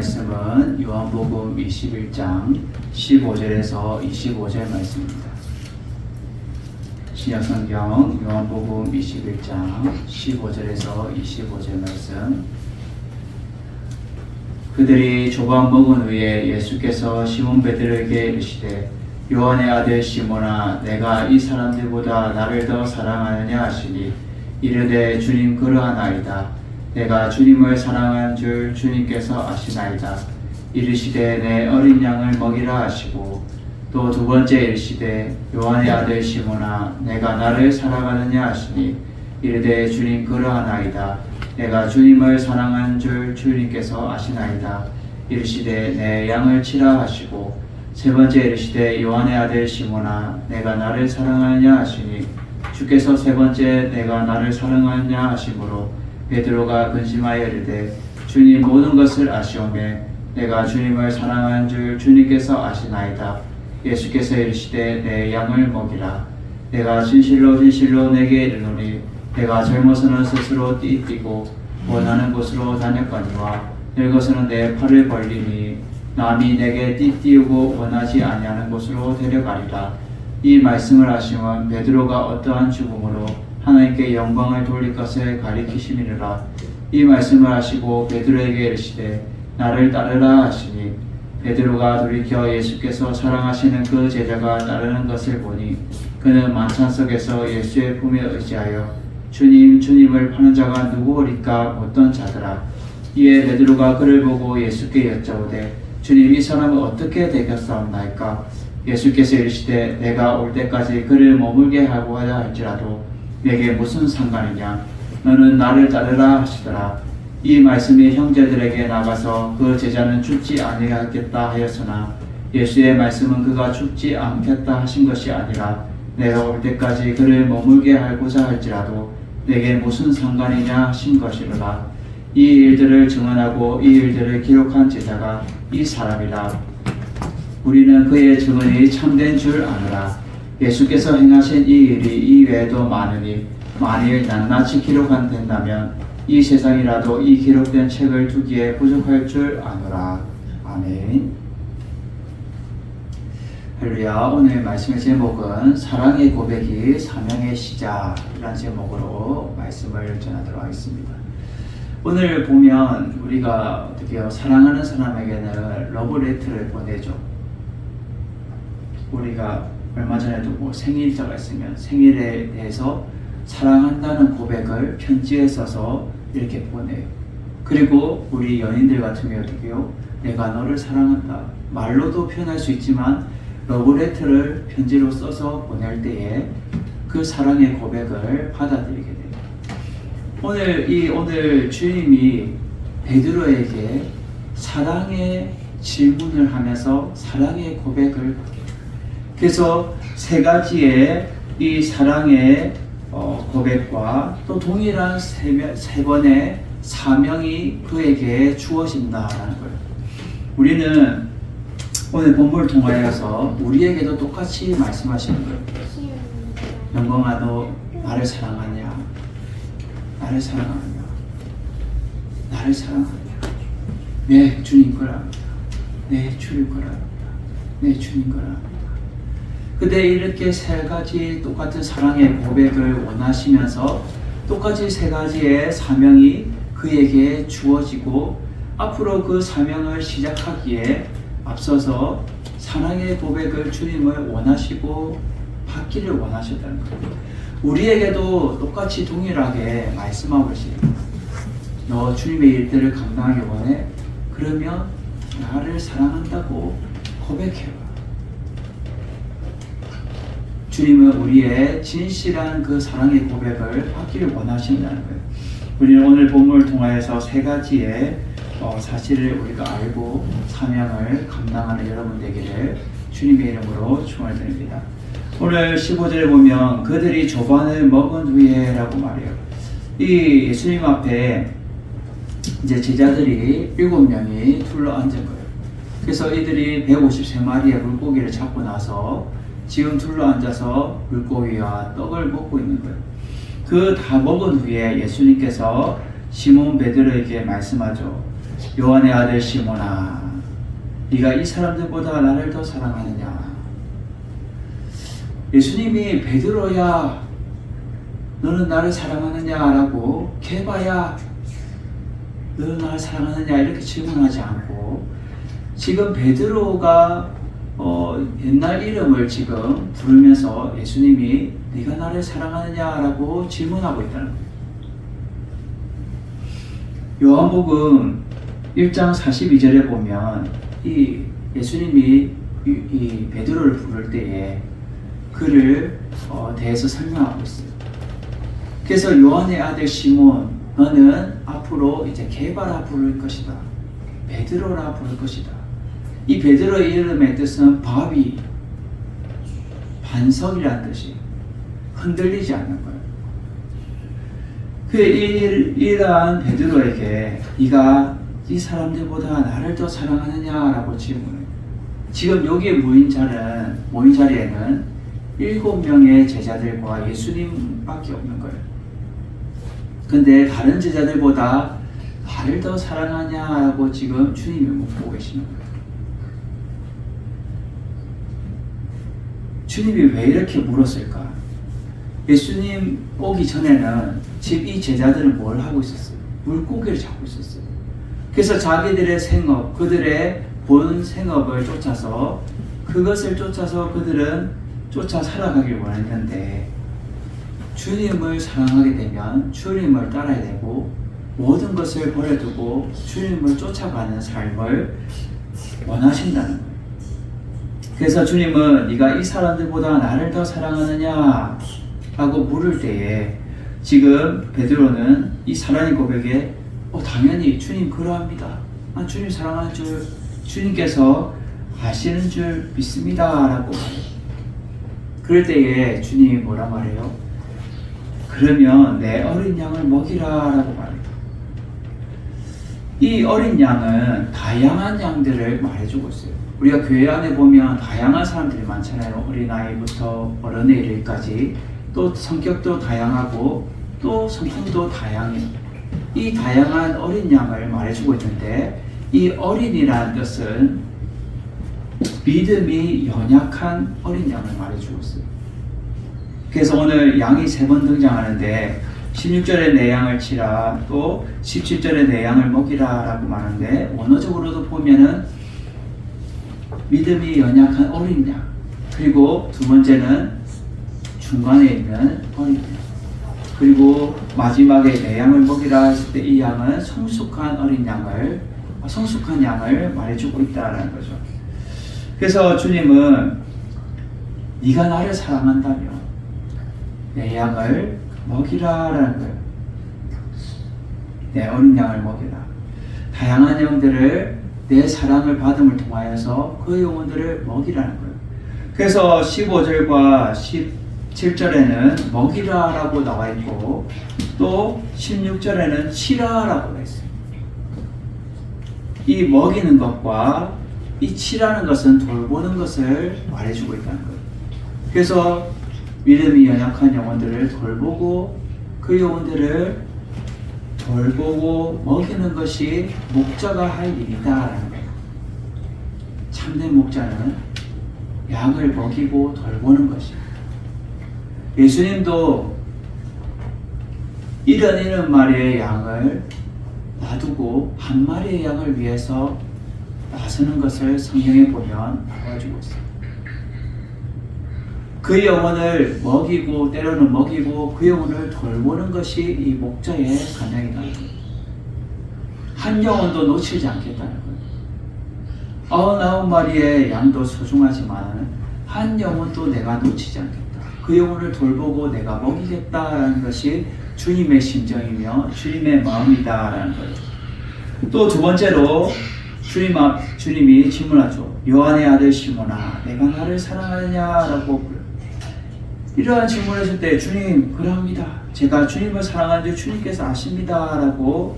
말씀은 요한복음 21장 15절에서 25절 말씀입니다. 신약성경 요한복음 21장 15절에서 25절 말씀. 그들이 조각 먹은 후에 예수께서 시몬 베드로에게 이르시되 요한의 아들 시몬아 내가 이 사람들보다 나를 더 사랑하느냐 하시니 이르되 주님 그러하나이다. 내가 주님을 사랑한 줄 주님께서 아시나이다. 이르시되 내 어린 양을 먹이라 하시고 또 두 번째 이르시되 요한의 아들 시몬아 내가 나를 사랑하느냐 하시니 이르되 주님 그러하나이다. 내가 주님을 사랑한 줄 주님께서 아시나이다. 이르시되 내 양을 치라 하시고 세 번째 이르시되 요한의 아들 시몬아 내가 나를 사랑하느냐 하시니 주께서 세 번째 내가 나를 사랑하느냐 하시므로 베드로가 근심하여 이르되 주님 모든 것을 아시오매 내가 주님을 사랑한 줄 주님께서 아시나이다. 예수께서 이르시되 내 양을 먹이라. 내가 진실로 진실로 내게 이르노니 내가 젊어서는 스스로 띠뛰고 원하는 곳으로 다녔거니와 늙어서는 내 팔을 벌리니 남이 내게 띠띠우고 원하지 아니하는 곳으로 데려가리라. 이 말씀을 하시면 베드로가 어떠한 죽음으로 하나님께 영광을 돌릴 것을 가리키심이니라. 이 말씀을 하시고 베드로에게 이르시되 나를 따르라 하시니 베드로가 돌이켜 예수께서 사랑하시는 그 제자가 따르는 것을 보니 그는 만찬 속에서 예수의 품에 의지하여 주님 주님을 파는 자가 누구오리까 묻던 자더라. 이에 베드로가 그를 보고 예수께 여쭤오되 주님 이 사람은 어떻게 되겠사옵나이까? 예수께서 이르시되 내가 올 때까지 그를 머물게 하고 하자 할지라도 내게 무슨 상관이냐? 너는 나를 따르라 하시더라. 이 말씀이 형제들에게 나가서 그 제자는 죽지 아니하겠다 하였으나 예수의 말씀은 그가 죽지 않겠다 하신 것이 아니라 내가 올 때까지 그를 머물게 하고자 할지라도 내게 무슨 상관이냐 하신 것이로라. 이 일들을 증언하고 이 일들을 기록한 제자가 이 사람이라. 우리는 그의 증언이 참된 줄 아노라. 예수께서 행하신 이 일이 이 외에도 많으니 만일 낱낱이 기록한 된다면 이 세상이라도 이 기록된 책을 두기에 부족할 줄 아노라. 아멘. 할렐루야. 오늘 말씀의 제목은 사랑의 고백이 사명의 시작이라는 제목으로 말씀을 전하도록 하겠습니다. 오늘 보면 우리가 어떻게 해요? 사랑하는 사람에게는 러브레터를 보내죠. 우리가 얼마 전에도 뭐 생일자가 있으면 생일에 대해서 사랑한다는 고백을 편지에 써서 이렇게 보내요. 그리고 우리 연인들 같은 경우 어떻게 해요? 내가 너를 사랑한다. 말로도 표현할 수 있지만 러브레터를 편지로 써서 보낼 때에 그 사랑의 고백을 받아들이게 돼요. 오늘 주님이 베드로에게 사랑의 질문을 하면서 사랑의 고백을 그래서 세 가지의 이 사랑의 고백과 또 동일한 세 번의 사명이 그에게 주어진다라는 거예요. 우리는 오늘 본문을 통하여서 우리에게도 똑같이 말씀하시는 거예요. 영광아 너 나를 사랑하냐? 나를 사랑하냐? 나를 사랑하냐? 네 주님 거랍니다. 네 주님 거랍니다. 네 주님 거랍니다. 그때 이렇게 세 가지 똑같은 사랑의 고백을 원하시면서 똑같이 세 가지의 사명이 그에게 주어지고 앞으로 그 사명을 시작하기에 앞서서 사랑의 고백을 주님을 원하시고 받기를 원하셨다는 거예요. 우리에게도 똑같이 동일하게 말씀하고 계십니다. 너 주님의 일들을 감당하기 원해? 그러면 나를 사랑한다고 고백해요. 주님은 우리의 진실한 그 사랑의 고백을 받기를 원하신다는 거예요. 우리는 오늘 본문을 통하여서 세 가지의 사실을 우리가 알고 사명을 감당하는 여러분 되기를 주님의 이름으로 축원드립니다. 오늘 15절에 보면 그들이 조반을 먹은 후에 라고 말해요. 이 예수님 앞에 이제 제자들이 7명이 둘러앉은 거예요. 그래서 이들이 153마리의 물고기를 잡고 나서 지금 둘러앉아서 물고기와 떡을 먹고 있는 거예요. 그 다 먹은 후에 예수님께서 시몬 베드로에게 말씀하죠. 요한의 아들 시몬아, 네가 이 사람들보다 나를 더 사랑하느냐? 예수님이 베드로야, 너는 나를 사랑하느냐라고, 개바야, 너는 나를 사랑하느냐 이렇게 질문하지 않고, 지금 베드로가 옛날 이름을 지금 부르면서 예수님이 네가 나를 사랑하느냐라고 질문하고 있다는 거예요. 요한복음 1장 42절에 보면 이 예수님이 이 베드로를 부를 때에 그를 대해서 설명하고 있어요. 그래서 요한의 아들 시몬, 너는 앞으로 이제 게바라 부를 것이다. 베드로라 부를 것이다. 이 베드로의 이름의 뜻은 바위, 반석이라는 뜻이 흔들리지 않는 거예요. 이러한 베드로에게 네가 이 사람들보다 나를 더 사랑하느냐라고 질문해요. 지금 여기에 모인 자리에는 7명의 제자들과 예수님밖에 없는 거예요. 근데 다른 제자들보다 나를 더 사랑하냐라고 지금 주님이 묻고 계시는 거예요. 주님이 왜 이렇게 물었을까? 예수님 오기 전에는 지금 이 제자들은 뭘 하고 있었어요? 물고기를 잡고 있었어요. 그래서 자기들의 생업, 그들의 본 생업을 쫓아서 그것을 쫓아서 그들은 쫓아 살아가길 원했는데, 주님을 사랑하게 되면 주님을 따라야 되고 모든 것을 버려두고 주님을 쫓아가는 삶을 원하신다는 거예요. 그래서 주님은 네가 이 사람들보다 나를 더 사랑하느냐 라고 물을 때에 지금 베드로는 이 사랑의 고백에 당연히 주님 그러합니다. 주님 사랑하는 줄 주님께서 아시는 줄 믿습니다 라고 말해요. 그럴 때에 주님이 뭐라 말해요? 그러면 내 어린 양을 먹이라 라고 말해요. 이 어린 양은 다양한 양들을 말해주고 있어요. 우리가 교회 안에 보면 다양한 사람들이 많잖아요. 어린아이부터 어른에 이르기까지. 또 성격도 다양하고 또 성품도 다양해요. 이 다양한 어린 양을 말해주고 있는데, 이 어린이라는 뜻은 믿음이 연약한 어린 양을 말해주고 있어요. 그래서 오늘 양이 3번 등장하는데 16절에 내 양을 치라, 또 17절에 내 양을 먹이라 라고 말하는데, 원어적으로도 보면은 믿음이 연약한 어린 양, 그리고 두 번째는 중간에 있는 어린 양, 그리고 마지막에 내 양을 먹이라 했을 때 이 양은 성숙한 어린 양을, 성숙한 양을 말해주고 있다는 거죠. 그래서 주님은 네가 나를 사랑한다면 내 양을 먹이라라는 거예요. 내 어린 양을 먹이라. 다양한 영들을 내 사랑을 받음을 통하여서 그 영혼들을 먹이라는 거예요. 그래서 15절과 17절에는 먹이라라고 나와 있고, 또 16절에는 치라라고 했어요. 이 먹이는 것과 이 치라는 것은 돌보는 것을 말해주고 있다는 거예요. 그래서 믿음이 연약한 영혼들을 돌보고 그 영혼들을 돌보고 먹이는 것이 목자가 할 일이다라는 거예요. 참된 목자는 양을 먹이고 돌보는 것이에요. 예수님도 이런 마리의 양을 놔두고 한 마리의 양을 위해서 나서는 것을 성경에 보면 나와주고 있어요. 그 영혼을 먹이고, 때로는 먹이고 그 영혼을 돌보는 것이 이 목자의 간양이다. 한 영혼도 놓치지 않겠다는 거예요. 99마리의 양도 소중하지만 한 영혼도 내가 놓치지 않겠다. 그 영혼을 돌보고 내가 먹이겠다라는 것이 주님의 심정이며 주님의 마음이다라는 거예요. 또 두 번째로 주님이 질문하죠. 요한의 아들 시몬아, 내가 나를 사랑하느냐라고 불러요. 이러한 질문을 했을 때 주님 그러합니다. 제가 주님을 사랑하는 줄 주님께서 아십니다 라고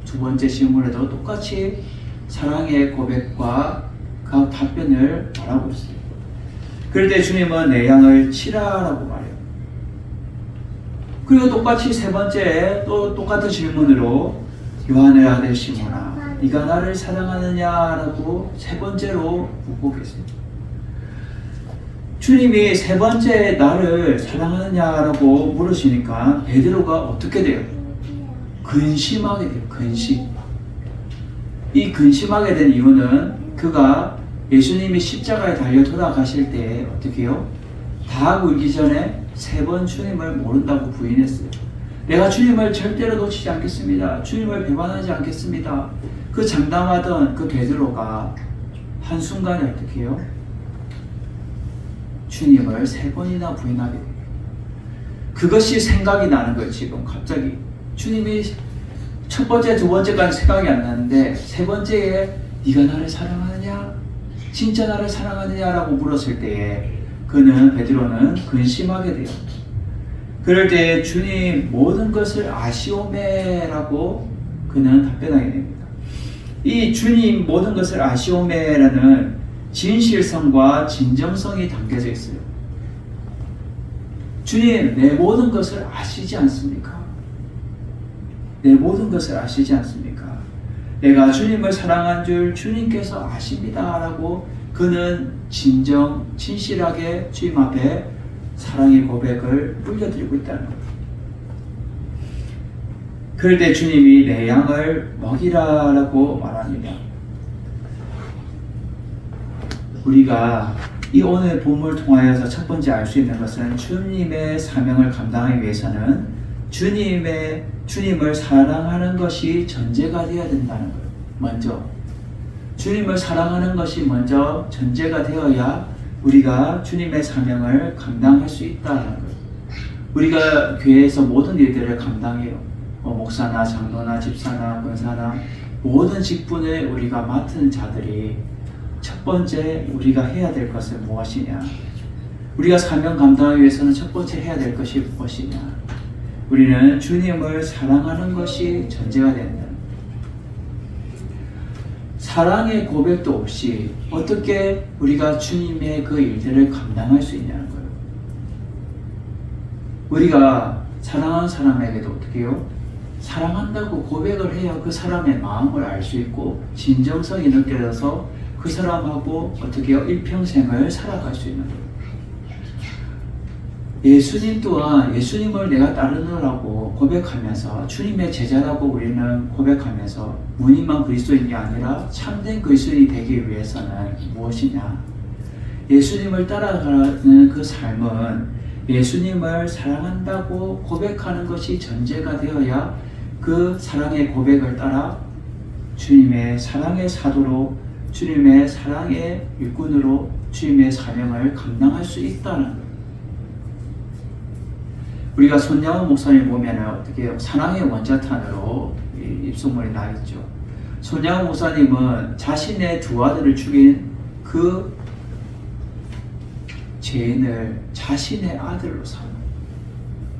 두 번째 질문에도 똑같이 사랑의 고백과 그 답변을 말하고 있어요. 그럴 때 주님은 내 양을 치라라고 말해요. 그리고 똑같이 세 번째 또 똑같은 질문으로 요한의 아들 시몬아, 네가 나를 사랑하느냐라고 세 번째로 묻고 계세요. 주님이 세 번째 나를 사랑하느냐라고 물으시니까 베드로가 어떻게 돼요? 근심하게 돼요. 근심. 이 근심하게 된 이유는 그가 예수님이 십자가에 달려 돌아가실 때 어떻게 해요? 다 울기 전에 세 번 주님을 모른다고 부인했어요. 내가 주님을 절대로 놓치지 않겠습니다. 주님을 배반하지 않겠습니다. 그 장담하던 그 베드로가 한순간에 어떻게 해요? 주님을 세 번이나 부인하게 돼요. 그것이 생각이 나는 거예요. 지금 갑자기 주님이 첫 번째, 두 번째까지 생각이 안 나는데 세 번째에 네가 나를 사랑하느냐? 진짜 나를 사랑하느냐라고 물었을 때에 베드로는 근심하게 돼요. 그럴 때 주님 모든 것을 아시오메라고 그는 답변하게 됩니다. 이 주님 모든 것을 아시오메라는 진실성과 진정성이 담겨져 있어요. 주님 내 모든 것을 아시지 않습니까? 내 모든 것을 아시지 않습니까? 내가 주님을 사랑한 줄 주님께서 아십니다 라고 그는 진실하게 주님 앞에 사랑의 고백을 올려드리고 있다는 거예요. 그럴 때 주님이 내 양을 먹이라라고 말합니다. 우리가 이 오늘 본문을 통하여서 첫 번째 알 수 있는 것은 주님의 사명을 감당하기 위해서는 주님을 사랑하는 것이 전제가 되어야 된다는 거예요. 먼저 주님을 사랑하는 것이 먼저 전제가 되어야 우리가 주님의 사명을 감당할 수 있다는 거예요. 우리가 교회에서 모든 일들을 감당해요. 목사나 장로나 집사나 권사나 모든 직분을 우리가 맡은 자들이 첫 번째 우리가 해야 될 것은 무엇이냐? 우리가 사명 감당하기 위해서는 첫 번째 해야 될 것이 무엇이냐? 우리는 주님을 사랑하는 것이 전제가 된다. 사랑의 고백도 없이 어떻게 우리가 주님의 그 일들을 감당할 수 있냐는 거예요. 우리가 사랑하는 사람에게도 어떻게 해요? 사랑한다고 고백을 해야 그 사람의 마음을 알 수 있고 진정성이 느껴져서 그 사람하고 어떻게 해요? 일평생을 살아갈 수 있는 거예요. 예수님 또한 예수님을 내가 따르느라고 고백하면서 주님의 제자라고 우리는 고백하면서 무늬만 그리스도인이 아니라 참된 그리스도인이 되기 위해서는 무엇이냐? 예수님을 따라가는 그 삶은 예수님을 사랑한다고 고백하는 것이 전제가 되어야 그 사랑의 고백을 따라 주님의 사랑의 사도로 주님의 사랑의 일꾼으로 주님의 사명을 감당할 수 있다는 거예요. 우리가 손양원 목사님 보면 어떻게 해요? 사랑의 원자탄으로 입소문이 나 있죠. 손양원 목사님은 자신의 두 아들을 죽인 그 죄인을 자신의 아들로 삼은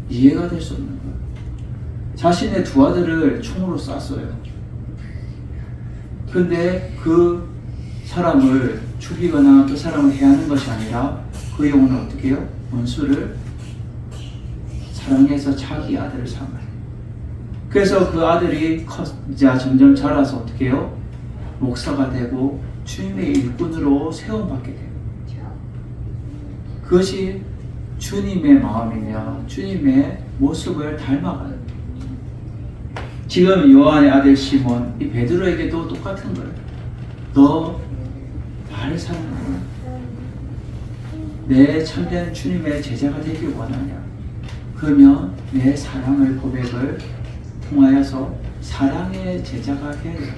이해가 될 수 없는 거예요. 자신의 두 아들을 총으로 쐈어요. 그런데 그 사람을 죽이거나 그 사람을 해하는 것이 아니라 그 영혼을 어떻게 해요? 원수를 사랑해서 자기 아들을 삼아요. 그래서 그 아들이 점점 자라서 어떻게 해요? 목사가 되고 주님의 일꾼으로 세움받게 돼요. 그것이 주님의 마음이며 주님의 모습을 닮아가는. 지금 요한의 아들 시몬, 이 베드로에게도 똑같은 거예요. 너 나를 사랑하냐? 내 참된 주님의 제자가 되길 원하냐? 그러면 내 사랑을 고백을 통하여서 사랑의 제자가 해야 돼요.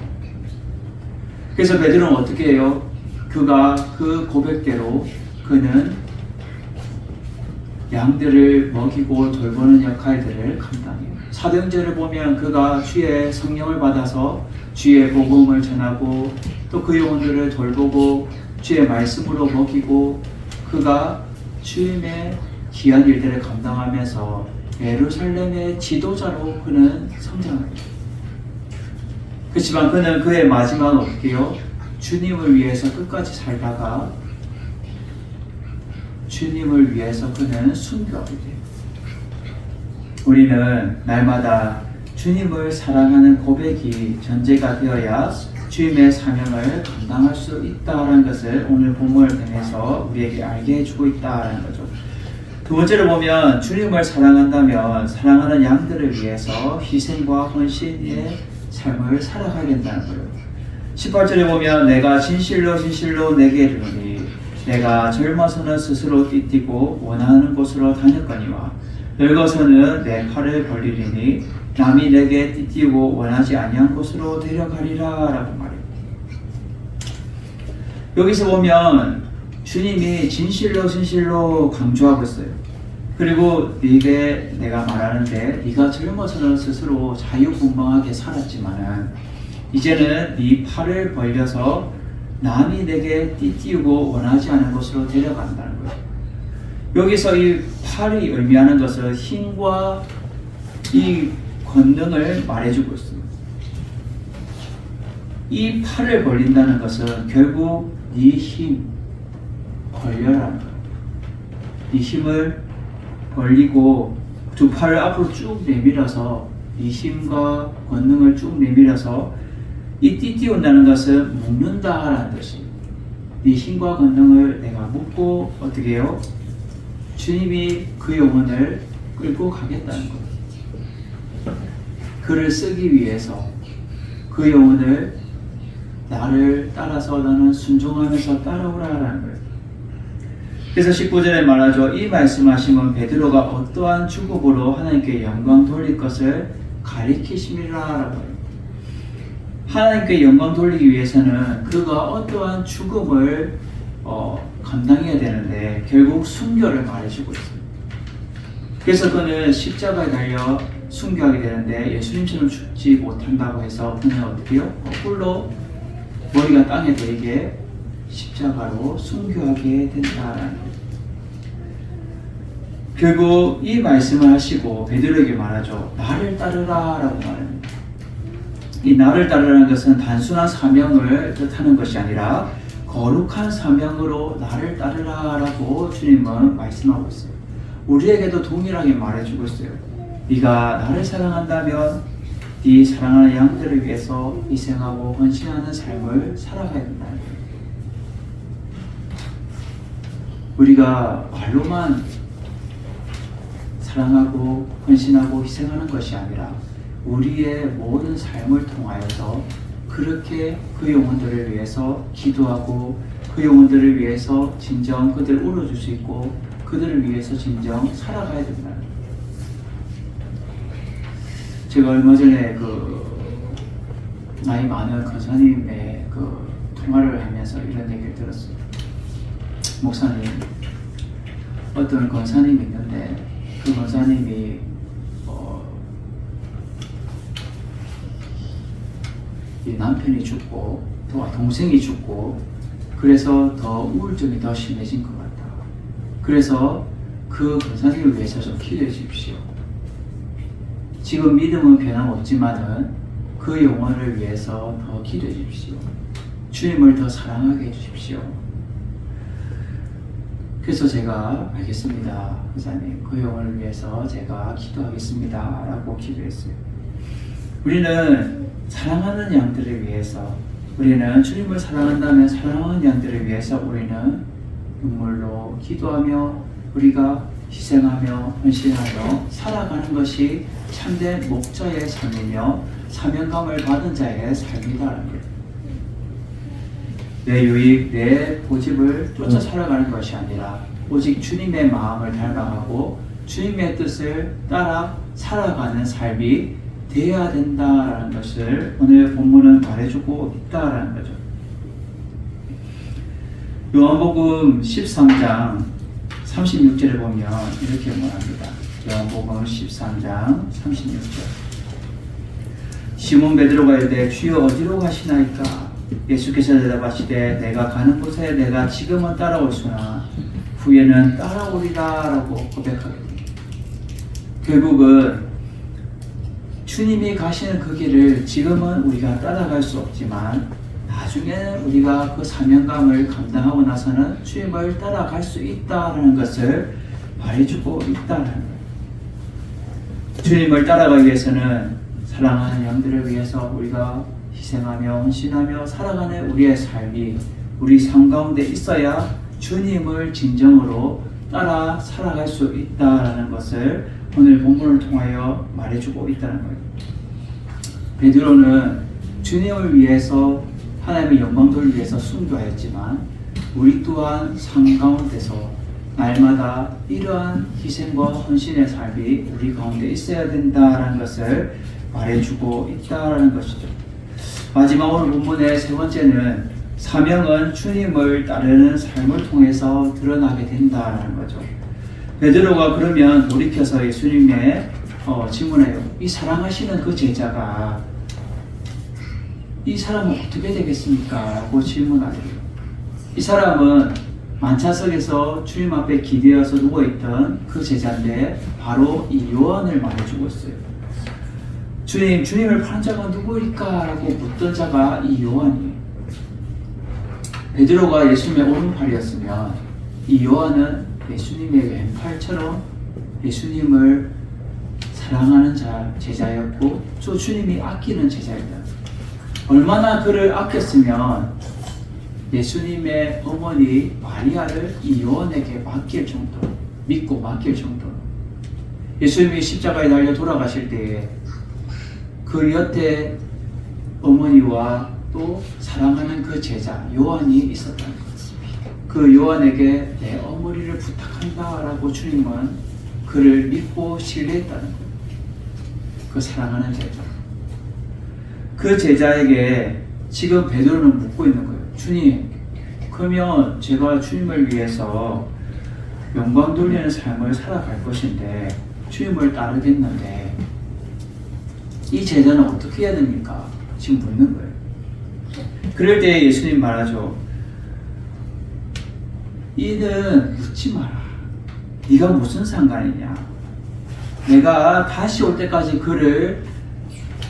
그래서 베드로는 어떻게 해요? 그가 그 고백대로 그는 양들을 먹이고 돌보는 역할들을 감당해요. 사도행전을 보면 그가 주의 성령을 받아서 주의 복음을 전하고 또 그 영혼들을 돌보고 주의 말씀으로 먹이고 그가 주님의 귀한 일들을 감당하면서 예루살렘의 지도자로 그는 성장합니다. 그렇지만 그는 그의 마지막은 어떻게 해요? 주님을 위해서 끝까지 살다가 주님을 위해서 그는 순교하게 돼요. 우리는 날마다 주님을 사랑하는 고백이 전제가 되어야 주님의 사명을 감당할 수 있다는 것을 오늘 본문을 통해서 우리에게 알게 해주고 있다는 거죠. 두 번째로 보면 주님을 사랑한다면 사랑하는 양들을 위해서 희생과 헌신의 삶을 살아가야 된다는 거예요. 18절에 보면 내가 진실로 진실로 내게 이르노니 내가 젊어서는 스스로 띠띠고 원하는 곳으로 다녔거니와 늙어서는 내 팔을 벌리리니 남이 내게 띠띠고 원하지 아니한 곳으로 데려가리라 라고 말해요. 여기서 보면 주님이 진실로 진실로 강조하고 있어요. 그리고 네게 내가 말하는데 네가 젊어서는 스스로 자유분방하게 살았지만은 이제는 네 팔을 벌려서 남이 내게 띠띠우고 원하지 않은 곳으로 데려간다는 거예요. 여기서 이 팔이 의미하는 것은 힘과 이 권능을 말해주고 있습니다. 이 팔을 벌린다는 것은 결국 네 힘 벌려라는 거예요. 네 힘을 벌리고 두 팔을 앞으로 쭉 내밀어서 네 힘과 권능을 쭉 내밀어서 이 띠띠운다는 것은 묶는다라는 뜻이에요. 네 힘과 권능을 내가 묶고 어떻게 해요? 주님이 그 영혼을 끌고 가겠다는 거예요. 그를 쓰기 위해서 그 영혼을 나를 따라서 나는 순종하면서 따라오라라는 거예요. 그래서 19절에 말하죠. 이 말씀하시면 베드로가 어떠한 주급으로 하나님께 영광 돌릴 것을 가리키심이라라고 해요. 하나님께 영광 돌리기 위해서는 그가 어떠한 죽음을 감당해야 되는데 결국 순교를 말해주고 있습니다. 그래서 그는 십자가에 달려 순교하게 되는데 예수님처럼 죽지 못한다고 해서 그는 어떻게 해요? 거꾸로 머리가 땅에 대게 십자가로 순교하게 된다라는 거예요. 결국 이 말씀을 하시고 베드로에게 말하죠. 나를 따르라 라고 말합니다. 이 나를 따르라는 것은 단순한 사명을 뜻하는 것이 아니라 거룩한 사명으로 나를 따르라 라고 주님은 말씀하고 있어요. 우리에게도 동일하게 말해주고 있어요. 네가 나를 사랑한다면 네 사랑하는 양들을 위해서 희생하고 헌신하는 삶을 살아가야 된다는 거예요. 우리가 말로만 사랑하고 헌신하고 희생하는 것이 아니라 우리의 모든 삶을 통하여서 그렇게 그 영혼들을 위해서 기도하고 그 영혼들을 위해서 진정 그들을 울어줄 수 있고 그들을 위해서 진정 살아가야 된다는 거예요. 제가 얼마 전에 나이 많은 권사님의 통화를 하면서 이런 얘기를 들었어요. 목사님, 어떤 권사님이 있는데 그 권사님이 이 남편이 죽고 또 동생이 죽고 그래서 더 우울증이 더 심해진 것 같다. 그래서 그 권사님을 위해서 좀 기도해 주십시오. 지금 믿음은 변함없지만은 그 영혼을 위해서 더 기도해 주십시오. 주님을 더 사랑하게 해주십시오. 그래서 제가 알겠습니다. 권사님, 그 영혼을 위해서 제가 기도하겠습니다. 라고 기도했어요. 우리는 사랑하는 양들을 위해서 우리는 주님을 사랑한다면 사랑하는 양들을 위해서 우리는 눈물로 기도하며 우리가 희생하며 헌신하며 살아가는 것이 참된 목자의 삶이며 사명감을 받은 자의 삶이다라는 거예요. 내 유익, 내 고집을 쫓아 살아가는 것이 아니라 오직 주님의 마음을 닮아가고 주님의 뜻을 따라 살아가는 삶이 되어야 된다라는 것을 오늘 본문은 말해주고 있다라는 거죠. 요한복음 13장 36절에 보면 이렇게 말합니다. 요한복음 13장 36절. 시몬 베드로가 이르되 주여 어디로 가시나이까? 예수께서 대답하시되 내가 가는 곳에 내가 지금은 따라오시나 후에는 따라오리라 라고 고백하게 됩니다. 결국은 주님이 가시는 그 길을 지금은 우리가 따라갈 수 없지만 나중에는 우리가 그 사명감을 감당하고 나서는 주님을 따라갈 수 있다는 것을 말해주고 있다는 거예요. 주님을 따라가기 위해서는 사랑하는 양들을 위해서 우리가 희생하며 헌신하며 살아가는 우리의 삶이 우리 삶 가운데 있어야 주님을 진정으로 따라 살아갈 수 있다라는 것을 오늘 본문을 통하여 말해주고 있다는 거예요. 베드로는 주님을 위해서 하나님의 영광을 위해서 순교하였지만 우리 또한 삶 가운데서 날마다 이러한 희생과 헌신의 삶이 우리 가운데 있어야 된다라는 것을 말해주고 있다라는 것이죠. 마지막 오늘 본문의 세 번째는 사명은 주님을 따르는 삶을 통해서 드러나게 된다라는 거죠. 베드로가 그러면 돌이켜서 예수님의 질문해요. 이 사랑하시는 그 제자가 이 사람은 어떻게 되겠습니까? 라고 질문하래요. 이 사람은 만차석에서 주님 앞에 기대어서 누워있던 그 제자인데 바로 이 요한을 말해주고 있어요. 주님을 파는 자가 누구일까? 라고 묻던 자가 이 요한이에요. 베드로가 예수님의 오른팔이었으면 이 요한은 예수님의 왼팔처럼 예수님을 사랑하는 제자였고 또 주님이 아끼는 제자였다. 얼마나 그를 아꼈으면 예수님의 어머니 마리아를 이 요한에게 맡길 정도로 믿고 맡길 정도로 예수님이 십자가에 달려 돌아가실 때에 그 곁에 어머니와 또 사랑하는 그 제자 요한이 있었다는 것. 그 요한에게 내 어머니를 부탁한다라고 주님은 그를 믿고 신뢰했다는 것. 그 사랑하는 제자. 그 제자에게 지금 베드로는 묻고 있는 거예요. 주님, 그러면 제가 주님을 위해서 영광 돌리는 삶을 살아갈 것인데 주님을 따르겠는데 이 제자는 어떻게 해야 됩니까? 지금 묻는 거예요. 그럴 때 예수님 말하죠. 이는 묻지 마라. 네가 무슨 상관이냐? 내가 다시 올 때까지 그를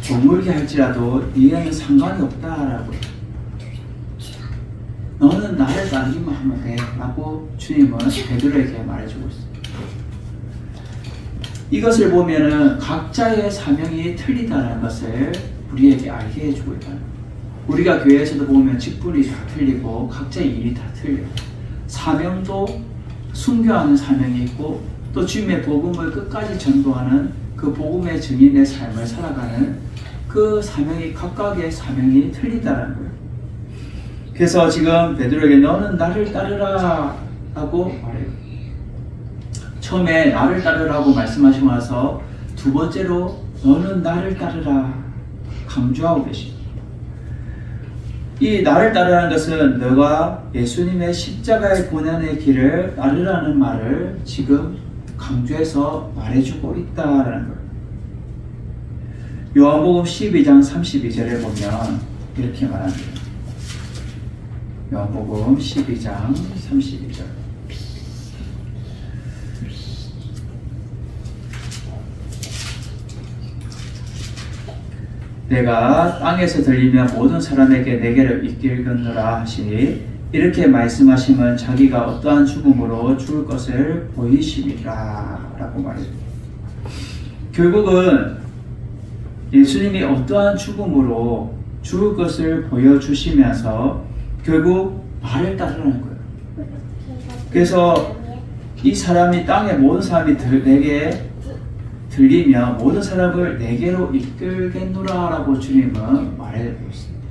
머물게 할지라도 네에는 상관이 없다라고. 너는 나를 따르기만 하면 돼 라고 주님은 베드로에게 말해주고 있어요. 이것을 보면은 각자의 사명이 틀리다는 것을 우리에게 알게 해주고 있다는 거예요. 우리가 교회에서도 보면 직분이 다 틀리고 각자의 일이 다 틀려요. 사명도 순교하는 사명이 있고 또 주님의 복음을 끝까지 전도하는 그 복음의 증인의 삶을 살아가는 그 사명이 각각의 사명이 틀리다는 거예요. 그래서 지금 베드로에게 너는 나를 따르라 라고 말해요. 처음에 나를 따르라고 말씀하시고 나서 두 번째로 너는 나를 따르라 강조하고 계십니다. 이 나를 따르라는 것은 너가 예수님의 십자가의 고난의 길을 따르라는 말을 지금 강조해서 말해주고 있다라는 거예요. 요한복음 12장 32절에 보면 이렇게 말합니다. 요한복음 12장 32절. 내가 땅에서 들리면 모든 사람에게 내게를 이끌겠노라 하시니 이렇게 말씀하시면 자기가 어떠한 죽음으로 죽을 것을 보이심이라 라고 말해요. 결국은 예수님이 어떠한 죽음으로 죽을 것을 보여주시면서 결국 말을 따르라는 거예요. 그래서 이 사람이 땅의 모든 사람이 내게 들리면 모든 사람을 내게로 이끌겠노라 라고 주님은 말해주고 있습니다.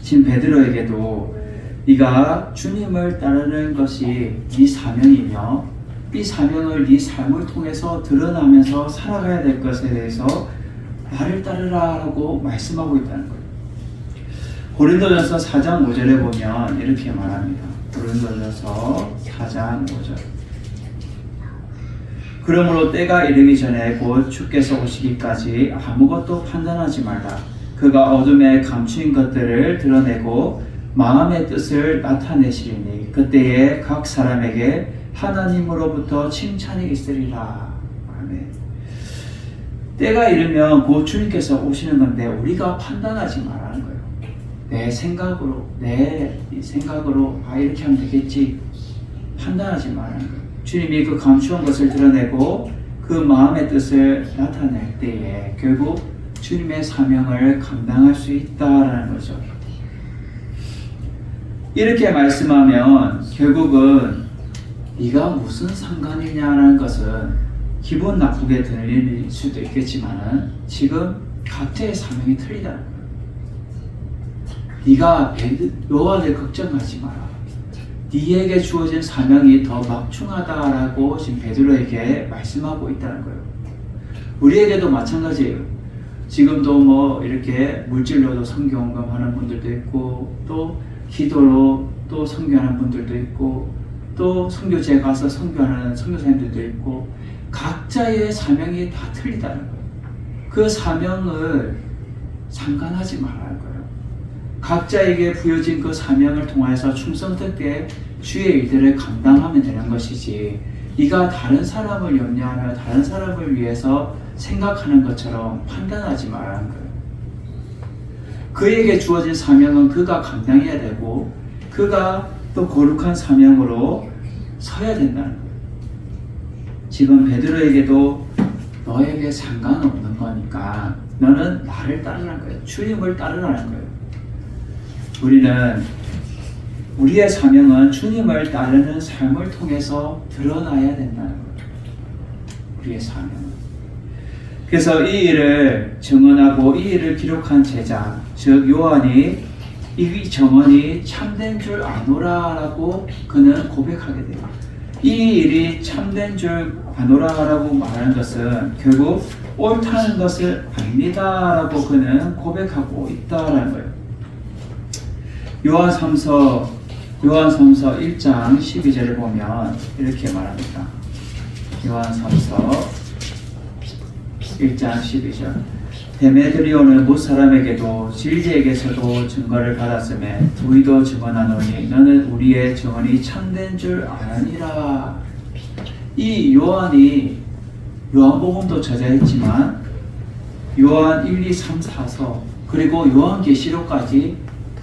지금 베드로에게도 네가 주님을 따르는 것이 네 사명이며 이 사명을 네 삶을 통해서 드러나면서 살아가야 될 것에 대해서 나를 따르라 라고 말씀하고 있다는 거예요. 고린도전서 4장 5절에 보면 이렇게 말합니다. 고린도전서 4장 5절. 그러므로 때가 이르기 전에 곧 주께서 오시기까지 아무것도 판단하지 말라. 그가 어둠에 감추인 것들을 드러내고 마음의 뜻을 나타내시리니 그때에 각 사람에게 하나님으로부터 칭찬이 있으리라. 아멘. 때가 이르면 곧 주님께서 오시는 건데 우리가 판단하지 말라는 거예요. 내 생각으로 이렇게 하면 되겠지 판단하지 말라는 거예요. 주님이 그 감추한 것을 드러내고 그 마음의 뜻을 나타낼 때에 결국 주님의 사명을 감당할 수 있다라는 거죠. 이렇게 말씀하면 결국은 네가 무슨 상관이냐라는 것은 기분 나쁘게 들릴 수도 있겠지만 지금 각자의 사명이 틀리다는 거예요. 네가 여호와를 걱정하지 마라. 네에게 주어진 사명이 더 막중하다라고 지금 베드로에게 말씀하고 있다는 거예요. 우리에게도 마찬가지예요. 지금도 뭐 이렇게 물질로도 선교원금하는 분들도 있고 또 기도로 또 선교하는 분들도 있고 또 선교지에 가서 선교하는 선교사님들도 있고 각자의 사명이 다 틀리다는 거예요. 그 사명을 상관하지 말라는 거예요. 각자에게 부여진 그 사명을 통해서 충성되게 주의 일들을 감당하면 되는 것이지 네가 다른 사람을 염려하며 다른 사람을 위해서 생각하는 것처럼 판단하지 말라는 거예요. 그에게 주어진 사명은 그가 감당해야 되고 그가 또 거룩한 사명으로 서야 된다는 거예요. 지금 베드로에게도 너에게 상관없는 거니까 너는 나를 따르라는 거예요. 주님을 따르라는 거예요. 우리는 우리의 사명은 주님을 따르는 삶을 통해서 드러나야 된다는 거예요. 우리의 사명은. 그래서 이 일을 증언하고 이 일을 기록한 제자, 즉 요한이 이 정언이 참된 줄 아노라라고 그는 고백하게 돼요. 이 일이 참된 줄 아노라라고 말하는 것은 결국 옳다는 것을 압니다라고 그는 고백하고 있다라는 거예요. 요한삼서 1장 12절을 보면 이렇게 말합니다. 요한삼서 1장 12절 데메드리오는 못 사람에게도 진리에게서도 증거를 받았음에 우리도 증언하노니 너는 우리의 증언이 참된 줄 아니라. 이 요한이 요한복음도 저자했지만 요한 1, 2, 3, 4서 그리고 요한계시록까지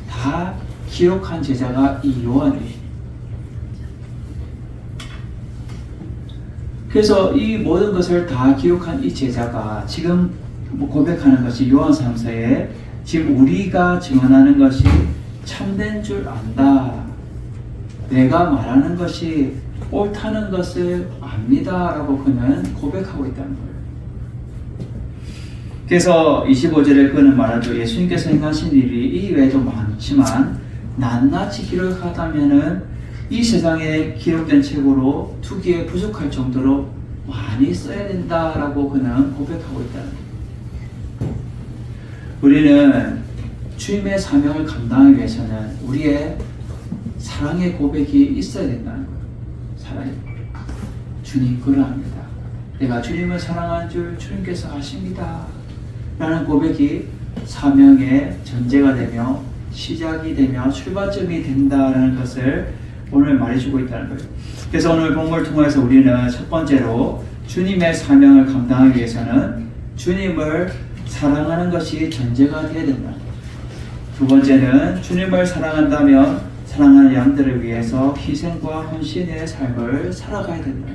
다 기록한 제자가 이 요한이에요. 그래서 이 모든 것을 다 기록한 이 제자가 지금 고백하는 것이 요한삼서에 지금 우리가 증언하는 것이 참된 줄 안다. 내가 말하는 것이 옳다는 것을 압니다라고 그는 고백하고 있다는 거예요. 그래서 25절에 그는 말하죠. 예수님께서 행하신 일이 이 외에도 많지만 낱낱이 기록하다면은 이 세상에 기록된 책으로 투기에 부족할 정도로 많이 써야 된다라고 그는 고백하고 있다는 거예요. 우리는 주님의 사명을 감당하기 위해서는 우리의 사랑의 고백이 있어야 된다는 거예요. 사랑의 고백. 주님 그러합니다. 내가 주님을 사랑하는 줄 주님께서 아십니다. 라는 고백이 사명의 전제가 되며 시작이 되며 출발점이 된다는 것을 오늘 말해주고 있다는 거예요. 그래서 오늘 본문을 통해서 우리는 첫 번째로 주님의 사명을 감당하기 위해서는 주님을 사랑하는 것이 전제가 되어야 된다. 두 번째는 주님을 사랑한다면 사랑하는 양들을 위해서 희생과 헌신의 삶을 살아가야 된다.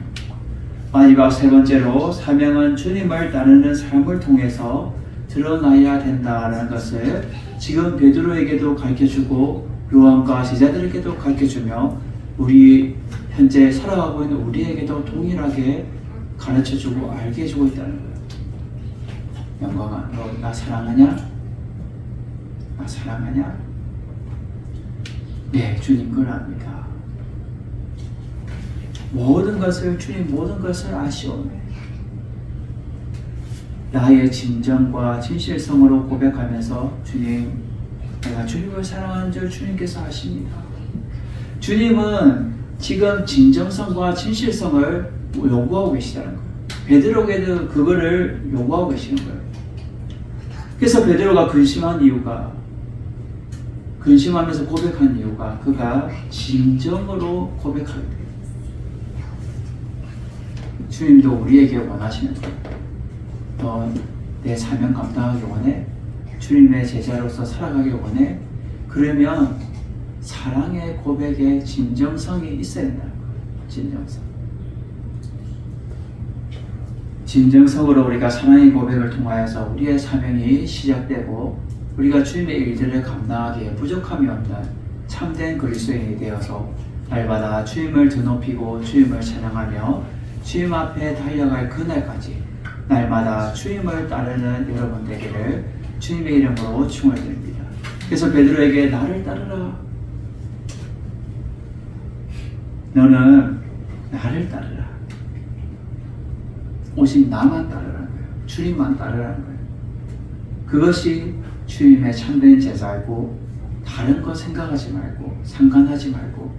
마지막 세 번째로 사명은 주님을 따르는 삶을 통해서 드러나야 된다는 것을 지금 베드로에게도 가르쳐주고 요한과 제자들에게도 가르쳐주며 우리 현재 살아가고 있는 우리에게도 동일하게 가르쳐주고 알게 해주고 있다는 거예요. 영광아, 너 나 사랑하냐? 나 사랑하냐? 네, 주님 그걸 압니다. 모든 것을 주님 모든 것을 아시오매. 나의 진정과 진실성으로 고백하면서 주님, 내가 주님을 사랑하는 줄 주님께서 아십니다. 주님은 지금 진정성과 진실성을 요구하고 계시다는 거예요. 베드로에게도 그거를 요구하고 계시는 거예요. 그래서 베드로가 근심하면서 고백한 이유가 그가 진정으로 고백하게 돼요. 주님도 우리에게 원하시는 거예요. 너 내 사명 감당하기 원해? 주님의 제자로서 살아가기 원해? 그러면 사랑의 고백에 진정성이 있어야 된다는 거예요. 진정성. 진정성으로 우리가 사랑의 고백을 통하여서 우리의 사명이 시작되고 우리가 주님의 일들을 감당하기에 부족함이 없는 참된 그리스도인이 되어서 날마다 주님을 드높이고 주님을 찬양하며 주님 앞에 달려갈 그날까지 날마다 주님을 따르는 여러분 되기를 주님의 이름으로 축원드립니다. 그래서 베드로에게 나를 따르라. 너는 나를 따르라. 오직 나만 따르라는 거예요. 주님만 따르라는 거예요. 그것이 주님의 참된 제자이고 다른 거 생각하지 말고 상관하지 말고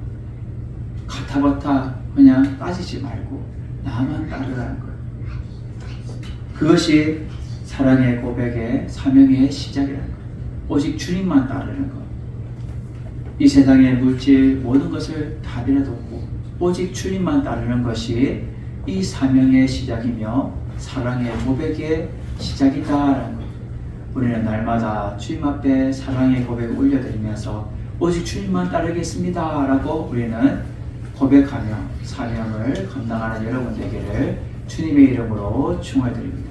가타바타 그냥 따지지 말고 나만 따르라는 거예요. 그것이 사랑의 고백의 사명의 시작이라는 거예요. 오직 주님만 따르는 것. 이 세상의 물질 모든 것을 다 내려놓고 오직 주님만 따르는 것이 이 사명의 시작이며 사랑의 고백의 시작이다라는 것. 우리는 날마다 주님 앞에 사랑의 고백을 올려드리면서 오직 주님만 따르겠습니다 라고 우리는 고백하며 사명을 감당하는 여러분 되기를 주님의 이름으로 축원드립니다.